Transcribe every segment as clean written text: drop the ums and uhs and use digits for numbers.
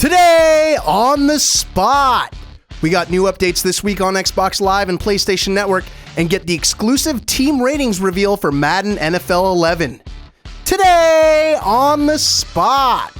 Today on the spot, we got new updates this week on Xbox Live and PlayStation Network, and get the exclusive team ratings reveal for Madden NFL 11. Today on the spot.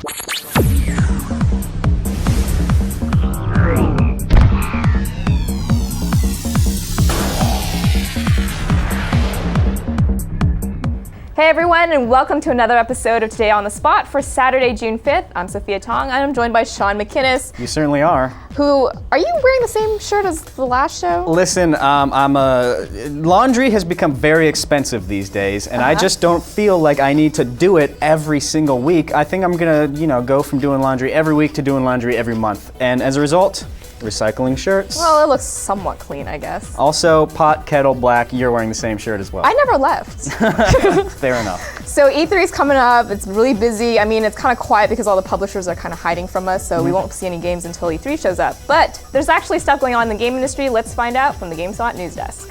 Hey everyone, and welcome to another episode of Today on the Spot for Saturday, June 5th. I'm Sophia Tong, and I'm joined by Sean McInnes. You certainly are. Are you wearing the same shirt as the last show? Listen, laundry has become very expensive these days, and I just don't feel like I need to do it every single week. I think I'm gonna, go from doing laundry every week to doing laundry every month. And as a result, recycling shirts. Well, it looks somewhat clean, I guess. Also, pot, kettle, black, you're wearing the same shirt as well. I never left. Fair enough. So E3 is coming up, it's really busy. I mean, it's kind of quiet because all the publishers are kind of hiding from us, so we won't see any games until E3 shows up. But there's actually stuff going on in the game industry. Let's find out from the GameSpot news desk.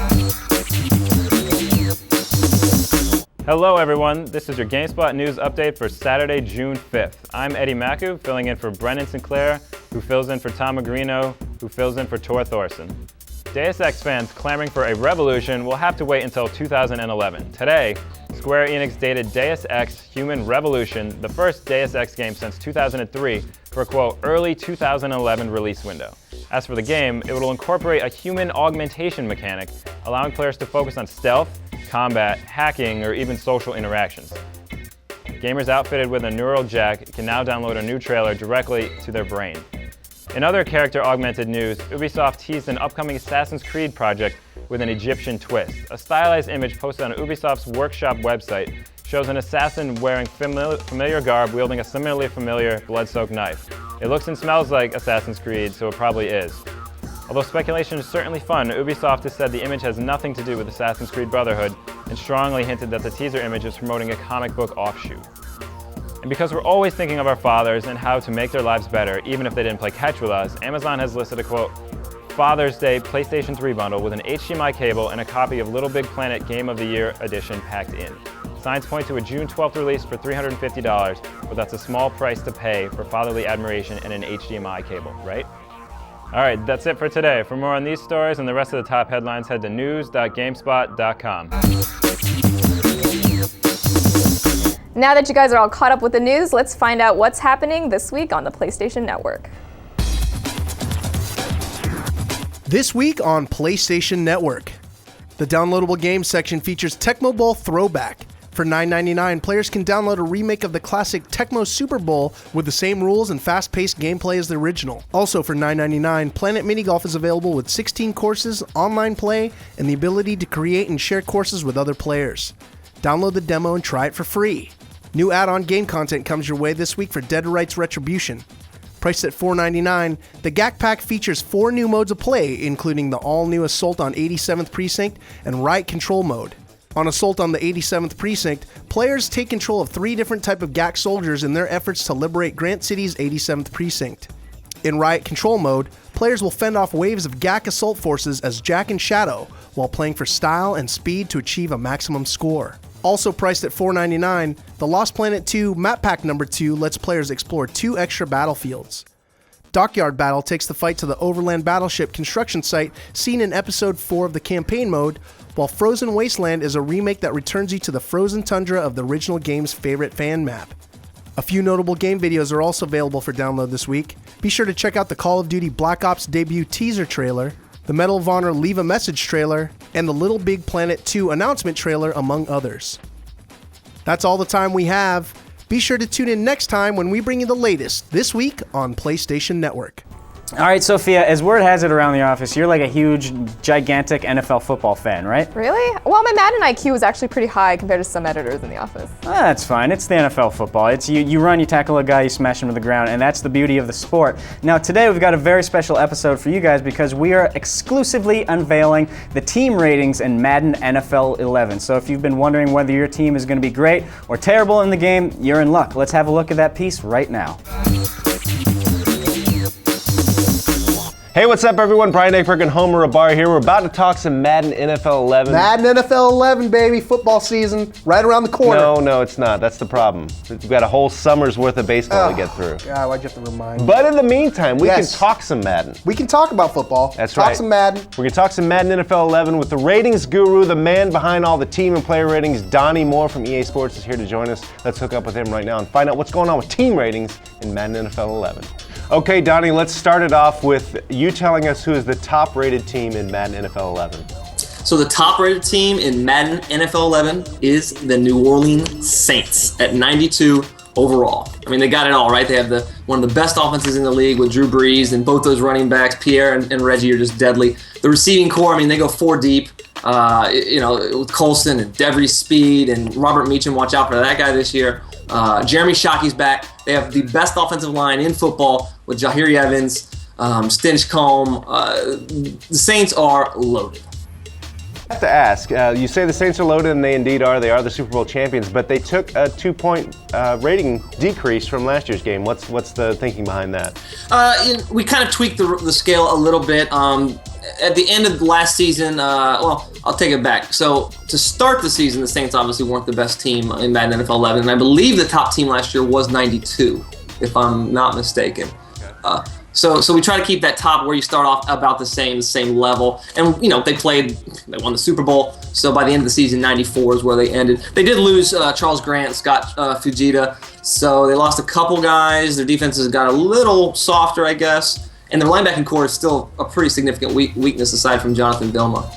Hello everyone, this is your GameSpot news update for Saturday, June 5th. I'm Eddie Macu, filling in for Brendan Sinclair, who fills in for Tom Magrino, who fills in for Tor Thorson. Deus Ex fans clamoring for a revolution will have to wait until 2011. Today, Square Enix dated Deus Ex Human Revolution, the first Deus Ex game since 2003, for a quote, early 2011 release window. As for the game, it will incorporate a human augmentation mechanic, allowing players to focus on stealth, combat, hacking, or even social interactions. Gamers outfitted with a neural jack can now download a new trailer directly to their brain. In other character-augmented news, Ubisoft teased an upcoming Assassin's Creed project with an Egyptian twist. A stylized image posted on Ubisoft's workshop website shows an assassin wearing familiar garb wielding a similarly familiar blood-soaked knife. It looks and smells like Assassin's Creed, so it probably is. Although speculation is certainly fun, Ubisoft has said the image has nothing to do with Assassin's Creed Brotherhood and strongly hinted that the teaser image is promoting a comic book offshoot. And because we're always thinking of our fathers and how to make their lives better, even if they didn't play catch with us, Amazon has listed a quote, Father's Day PlayStation 3 bundle with an HDMI cable and a copy of Little Big Planet Game of the Year edition packed in. Signs point to a June 12th release for $350, but that's a small price to pay for fatherly admiration and an HDMI cable, right? All right, that's it for today. For more on these stories and the rest of the top headlines, head to news.gamespot.com. Now that you guys are all caught up with the news, let's find out what's happening this week on the PlayStation Network. This week on PlayStation Network, the downloadable games section features Tecmo Bowl Throwback. For $9.99, players can download a remake of the classic Tecmo Super Bowl with the same rules and fast-paced gameplay as the original. Also for $9.99, Planet Mini Golf is available with 16 courses, online play, and the ability to create and share courses with other players. Download the demo and try it for free. New add-on game content comes your way this week for Dead to Rights Retribution. Priced at $4.99, the GAC Pack features 4 new modes of play, including the all-new Assault on 87th Precinct and Riot Control mode. On Assault on the 87th Precinct, players take control of 3 different types of GAC soldiers in their efforts to liberate Grant City's 87th Precinct. In Riot Control mode, players will fend off waves of GAC assault forces as Jack and Shadow, while playing for style and speed to achieve a maximum score. Also priced at $4.99, the Lost Planet 2 Map Pack No. 2 lets players explore 2 extra battlefields. Dockyard Battle takes the fight to the Overland Battleship construction site seen in Episode 4 of the campaign mode, while Frozen Wasteland is a remake that returns you to the frozen tundra of the original game's favorite fan map. A few notable game videos are also available for download this week. Be sure to check out the Call of Duty Black Ops debut teaser trailer, the Medal of Honor Leave a Message trailer, and the Little Big Planet 2 announcement trailer, among others. That's all the time we have. Be sure to tune in next time when we bring you the latest this week on PlayStation Network. All right, Sophia, as word has it around the office, you're like a huge, gigantic NFL football fan, right? Really? Well, my Madden IQ is actually pretty high compared to some editors in the office. That's fine. It's the NFL football. It's you run, you tackle a guy, you smash him to the ground, and that's the beauty of the sport. Now, today we've got a very special episode for you guys because we are exclusively unveiling the team ratings in Madden NFL 11. So if you've been wondering whether your team is going to be great or terrible in the game, you're in luck. Let's have a look at that piece right now. Hey, what's up, everyone? Brian Eckberg and Homer Rabar here. We're about to talk some Madden NFL 11. Madden NFL 11, baby. Football season right around the corner. No, it's not. That's the problem. We've got a whole summer's worth of baseball to get through. God, why'd you have to remind me? But in the meantime, we can talk some Madden. We can talk about football. That's right. Talk some Madden. We're going to talk some Madden NFL 11 with the ratings guru, the man behind all the team and player ratings, Donnie Moore from EA Sports is here to join us. Let's hook up with him right now and find out what's going on with team ratings in Madden NFL 11. Okay, Donnie, let's start it off with you telling us who is the top-rated team in Madden NFL 11. So the top-rated team in Madden NFL 11 is the New Orleans Saints at 92 overall. I mean, they got it all, right? They have one of the best offenses in the league with Drew Brees, and both those running backs, Pierre and Reggie, are just deadly. The receiving core, I mean, they go four deep. With Colson and Devry Speed and Robert Meacham, watch out for that guy this year. Jeremy Shockey's back. They have the best offensive line in football with Jahiri Evans, Stinchcomb. The Saints are loaded. I have to ask, you say the Saints are loaded, and they indeed are. They are the Super Bowl champions, but they took a 2-point rating decrease from last year's game. What's the thinking behind that? We kind of tweaked the scale a little bit. At the end of the last season, I'll take it back. So to start the season, the Saints obviously weren't the best team in Madden NFL 11, and I believe the top team last year was 92, if I'm not mistaken. Okay. So we try to keep that top where you start off about the same level. And, they won the Super Bowl. So by the end of the season, 94 is where they ended. They did lose Charles Grant, Scott Fujita. So they lost a couple guys. Their defenses got a little softer, I guess. And their linebacking core is still a pretty significant weakness aside from Jonathan Vilma.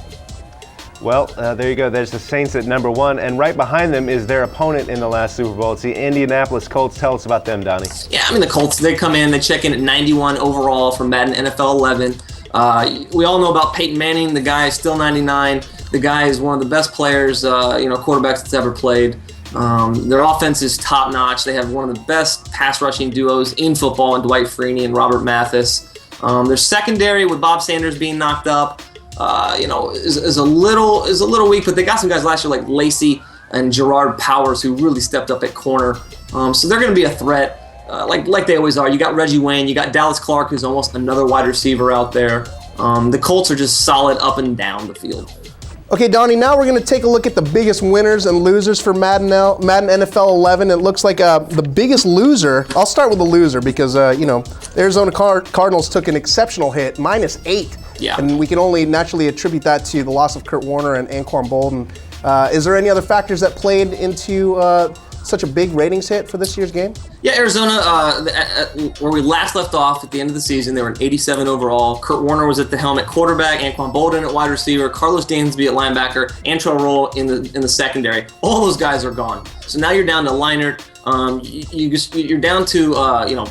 Well, there you go. There's the Saints at number 1, and right behind them is their opponent in the last Super Bowl. It's the Indianapolis Colts. Tell us about them, Donnie. Yeah, I mean, the Colts, they come in, they check in at 91 overall from Madden NFL 11. We all know about Peyton Manning. The guy is still 99. The guy is one of the best players, quarterbacks that's ever played. Their offense is top-notch. They have one of the best pass-rushing duos in football in Dwight Freeney and Robert Mathis. Their secondary, with Bob Sanders being knocked up, is a little weak, but they got some guys last year like Lacey and Gerard Powers who really stepped up at corner. So they're going to be a threat, like they always are. You got Reggie Wayne, you got Dallas Clark, who's almost another wide receiver out there. The Colts are just solid up and down the field. Okay, Donnie, now we're going to take a look at the biggest winners and losers for Madden NFL 11. It looks like the biggest loser, I'll start with the loser because, the Arizona Cardinals took an exceptional hit, -8. Yeah. And we can only naturally attribute that to the loss of Kurt Warner and Anquan Bolden. Is there any other factors that played into such a big ratings hit for this year's game? Yeah, Arizona, where we last left off at the end of the season, they were an 87 overall. Kurt Warner was at the helm at quarterback, Anquan Bolden at wide receiver, Carlos Dansby at linebacker, Antrell Roll in the secondary. All those guys are gone. So now you're down to Leinart. You're down to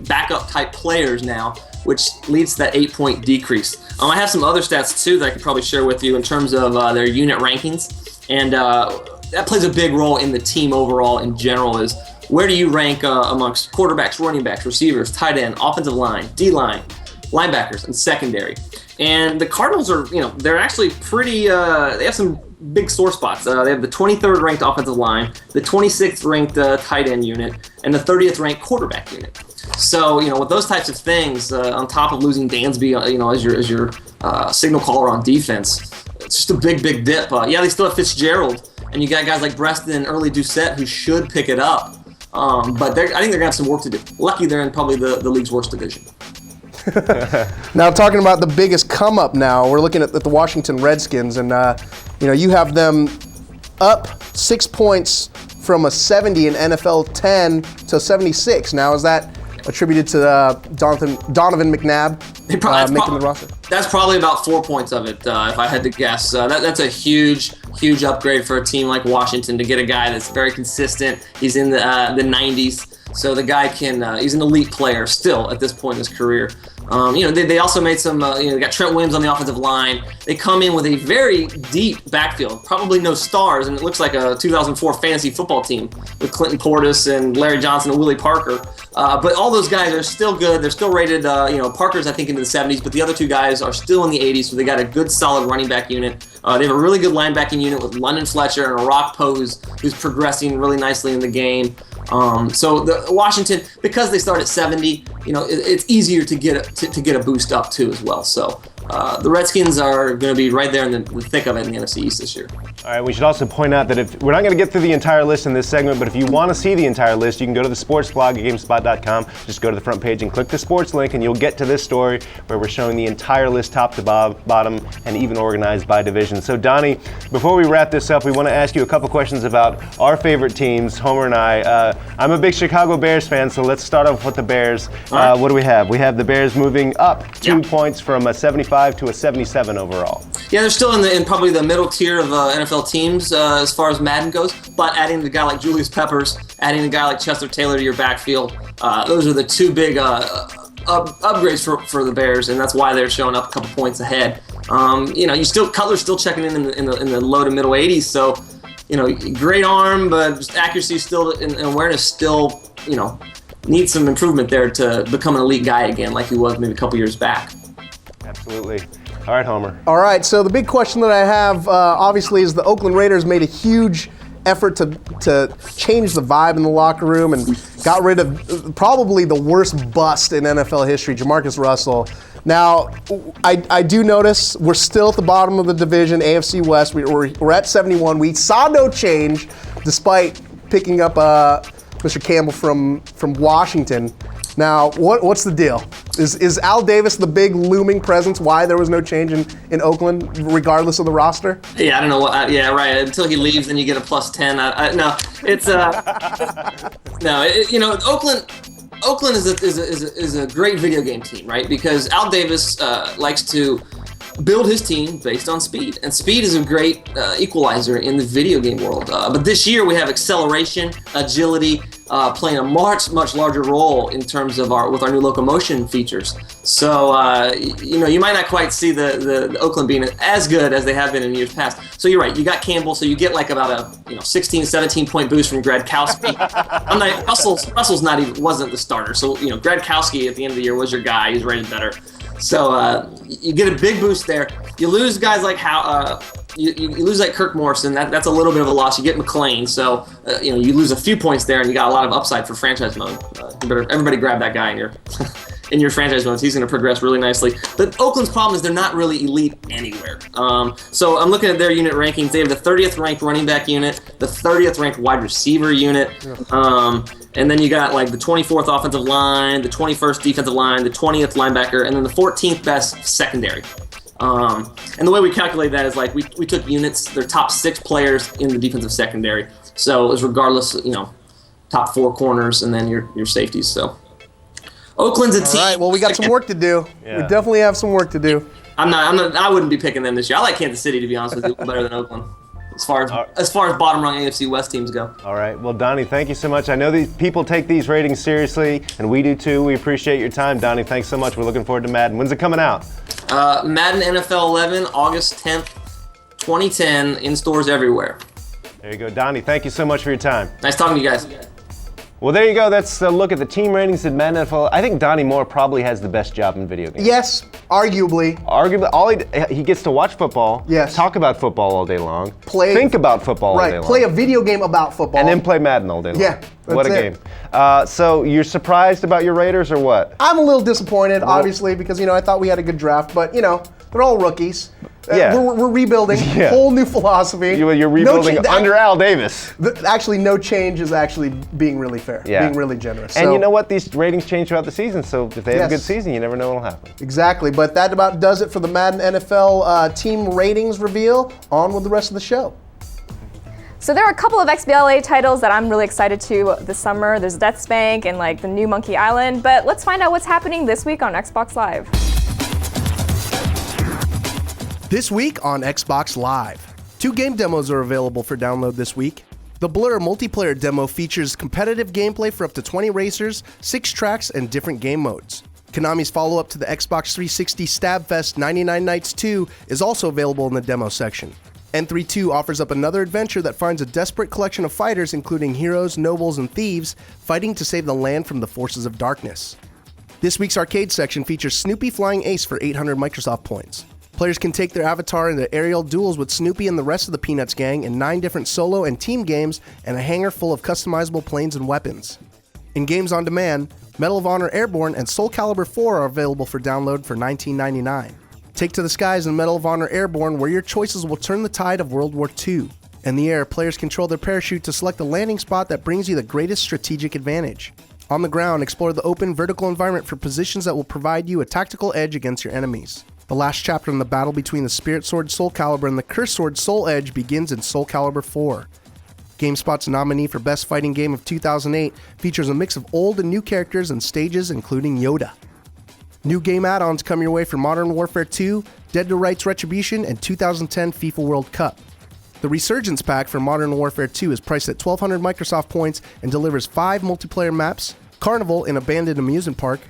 backup type players now, which leads to that 8-point decrease. I have some other stats too that I could probably share with you in terms of their unit rankings, and that plays a big role in the team overall in general. Is where do you rank amongst quarterbacks, running backs, receivers, tight end, offensive line, D-line, linebackers, and secondary? And the Cardinals are, they're actually pretty, they have some big sore spots. They have the 23rd ranked offensive line, the 26th ranked tight end unit, and the 30th ranked quarterback unit. So, with those types of things, on top of losing Dansby, as your signal caller on defense, it's just a big dip. They still have Fitzgerald, and you got guys like Breston and Early Doucette who should pick it up. But I think they're going to have some work to do. Lucky they're in probably the league's worst division. Now, talking about the biggest come up now, we're looking at the Washington Redskins, and you have them up 6 points from a 70 in NFL 10 to 76. Now, is that attributed to Donovan McNabb making the roster? That's probably about 4 points of it, if I had to guess. That's a huge upgrade for a team like Washington to get a guy that's very consistent. He's in the 90s, so the guy he's an elite player still at this point in his career. They also made some, they got Trent Williams on the offensive line. They come in with a very deep backfield, probably no stars, and it looks like a 2004 fantasy football team with Clinton Portis and Larry Johnson and Willie Parker. But all those guys are still good. They're still rated, Parker's, I think, into the 70s, but the other two guys are still in the 80s, so they got a good, solid running back unit. They have a really good linebacking unit with London Fletcher and a Rock Poe who's progressing really nicely in the game. So the Washington, because they start at 70, it's easier to get a boost up too as well. So the Redskins are going to be right there in the thick of it in the NFC East this year. All right, we should also point out that if we're not going to get through the entire list in this segment, but if you want to see the entire list, you can go to the sports blog at GameSpot.com. Just go to the front page and click the sports link, and you'll get to this story where we're showing the entire list top to bottom and even organized by division. So, Donnie, before we wrap this up, we want to ask you a couple questions about our favorite teams, Homer and I. I'm a big Chicago Bears fan, so let's start off with the Bears. Right. What do we have? We have the Bears moving up 2 points from a 75 to a 77 overall. Yeah, they're still in probably the middle tier of NFL teams as far as Madden goes, but adding a guy like Julius Peppers, adding a guy like Chester Taylor to your backfield, those are the two big upgrades for the Bears, and that's why they're showing up a couple points ahead. Cutler's still checking in the low to middle 80s, so great arm, but just accuracy still and awareness still needs some improvement there to become an elite guy again, like he was maybe a couple years back. Absolutely. All right, Homer. All right, so the big question that I have, obviously, is the Oakland Raiders made a huge effort to change the vibe in the locker room and got rid of probably the worst bust in NFL history, Jamarcus Russell. Now, I do notice we're still at the bottom of the division, AFC West. We're at 71. We saw no change despite picking up Mr. Campbell from Washington. Now, what's the deal? Is Al Davis the big looming presence why there was no change in Oakland, regardless of the roster? Yeah, I don't know what. Yeah, right. Until he leaves, then you get a plus 10. No, it's Oakland is a great video game team, right? Because Al Davis likes to build his team based on speed, and speed is a great equalizer in the video game world. But this year we have acceleration, agility, playing a much larger role in terms of with our new locomotion features. So you might not quite see the Oakland being as good as they have been in years past. So you're right, you got Campbell, so you get like about a 16, 17 point boost from Gradkowski. Russell's wasn't the starter, so Gradkowski at the end of the year was your guy. He's rated better. So you get a big boost there. You lose guys like you lose like Kirk Morrison. That's a little bit of a loss. You get McLean, so you lose a few points there, and you got a lot of upside for franchise mode. Everybody grab that guy in your in your franchise modes. He's going to progress really nicely. But Oakland's problem is they're not really elite anywhere. So I'm looking at their unit rankings. They have the 30th ranked running back unit, the 30th ranked wide receiver unit. And then you got like the 24th offensive line, the 21st defensive line, the 20th linebacker, and then the 14th best secondary. And the way we calculate that is like we took units, their top 6 players in the defensive secondary. So it was regardless, top 4 corners and then your safeties. So Oakland's a team. All right, well, we got some work to do. Yeah. We definitely have some work to do. I wouldn't be picking them this year. I like Kansas City, to be honest with you, better than Oakland. As far as bottom rung AFC West teams go. All right. Well, Donnie, thank you so much. I know these people take these ratings seriously, and we do too. We appreciate your time, Donnie. Thanks so much. We're looking forward to Madden. When's it coming out? Madden NFL 11, August 10th, 2010, in stores everywhere. There you go, Donnie. Thank you so much for your time. Nice talking to you guys. Well, there you go. That's a look at the team ratings in Madden NFL. I think Donnie Moore probably has the best job in video games. Yes, arguably. Arguably, he gets to watch football, yes, talk about football all day long, think about football all day long. Play a video game about football. And then play Madden all day long. Yeah, what a game. So you're surprised about your Raiders or what? I'm a little disappointed, obviously, because, I thought we had a good draft, but, they're all rookies. Yeah. We're rebuilding, whole new philosophy. You're rebuilding under Al Davis. Actually, no change is actually being really fair, being really generous. And you know what? These ratings change throughout the season, so if they have a good season, you never know what'll happen. Exactly, but that about does it for the Madden NFL team ratings reveal. On with the rest of the show. So there are a couple of XBLA titles that I'm really excited to this summer. There's Death Spank and like the new Monkey Island, but let's find out what's happening this week on Xbox Live. This week on Xbox Live, 2 game demos are available for download this week. The Blur multiplayer demo features competitive gameplay for up to 20 racers, 6 tracks, and different game modes. Konami's follow-up to the Xbox 360 Stabfest 99 Nights 2 is also available in the demo section. N3-2 offers up another adventure that finds a desperate collection of fighters, including heroes, nobles, and thieves, fighting to save the land from the forces of darkness. This week's arcade section features Snoopy Flying Ace for 800 Microsoft points. Players can take their avatar into aerial duels with Snoopy and the rest of the Peanuts gang in 9 different solo and team games and a hangar full of customizable planes and weapons. In games on demand, Medal of Honor Airborne and Soul Calibur 4 are available for download for $19.99. Take to the skies in Medal of Honor Airborne, where your choices will turn the tide of World War II. In the air, players control their parachute to select the landing spot that brings you the greatest strategic advantage. On the ground, explore the open, vertical environment for positions that will provide you a tactical edge against your enemies. The last chapter in the battle between the Spirit Sword Soul Calibur and the Curse Sword Soul Edge begins in Soul Calibur 4. GameSpot's nominee for Best Fighting Game of 2008 features a mix of old and new characters and stages, including Yoda. New game add-ons come your way for Modern Warfare 2, Dead to Rights Retribution, and 2010 FIFA World Cup. The Resurgence Pack for Modern Warfare 2 is priced at 1,200 Microsoft points and delivers 5 multiplayer maps, Carnival, an abandoned amusement park,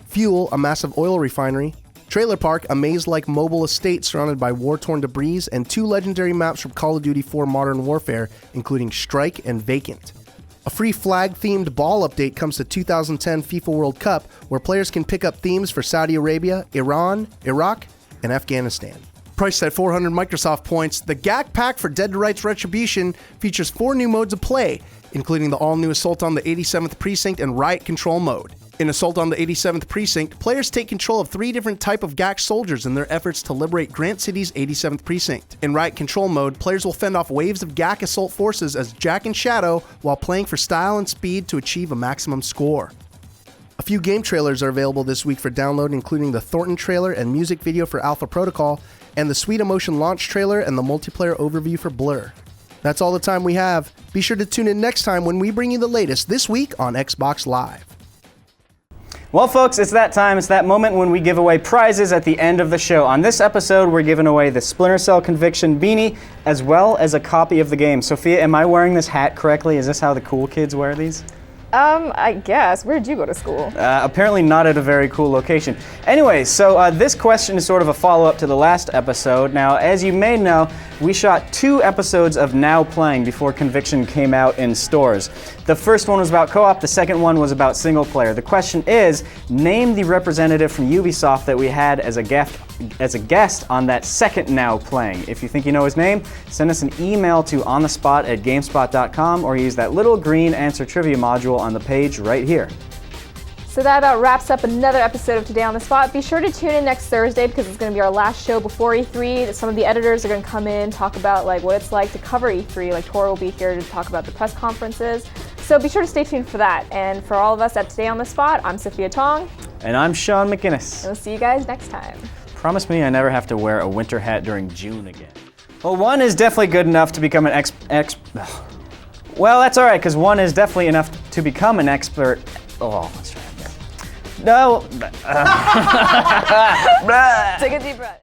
Fuel, a massive oil refinery, Trailer Park, a maze-like mobile estate surrounded by war-torn debris, and 2 legendary maps from Call of Duty 4 Modern Warfare, including Strike and Vacant. A free flag-themed ball update comes to 2010 FIFA World Cup, where players can pick up themes for Saudi Arabia, Iran, Iraq, and Afghanistan. Priced at 400 Microsoft points, the GAC pack for Dead to Rights Retribution features 4 new modes of play, including the all-new Assault on the 87th Precinct and Riot Control mode. In Assault on the 87th Precinct, players take control of 3 different types of GAC soldiers in their efforts to liberate Grant City's 87th Precinct. In Riot Control mode, players will fend off waves of GAC assault forces as Jack and Shadow while playing for style and speed to achieve a maximum score. A few game trailers are available this week for download, including the Thornton trailer and music video for Alpha Protocol, and the Sweet Emotion launch trailer and the multiplayer overview for Blur. That's all the time we have. Be sure to tune in next time when we bring you the latest this week on Xbox Live. Well, folks, it's that time. It's that moment when we give away prizes at the end of the show. On this episode, we're giving away the Splinter Cell Conviction beanie, as well as a copy of the game. Sophia, am I wearing this hat correctly? Is this how the cool kids wear these? I guess. Where did you go to school? Apparently not at a very cool location. Anyway, so this question is sort of a follow-up to the last episode. Now, as you may know, we shot 2 episodes of Now Playing before Conviction came out in stores. The first one was about co-op, the second one was about single player. The question is, name the representative from Ubisoft that we had as a guest on that second Now Playing. If you think you know his name, send us an email to onthespot@gamespot.com or use that little green answer trivia module on the page right here. So that about wraps up another episode of Today on the Spot. Be sure to tune in next Thursday because it's going to be our last show before E3. Some of the editors are going to come in, talk about what it's like to cover E3. Tora will be here to talk about the press conferences. So be sure to stay tuned for that. And for all of us at Today on the Spot, I'm Sophia Tong. And I'm Sean McInnes. And we'll see you guys next time. Promise me I never have to wear a winter hat during June again. Well, 1 is definitely good enough to become an Well, that's all right, because 1 is definitely enough to become an expert. Oh, let's try it again. No. Take a deep breath.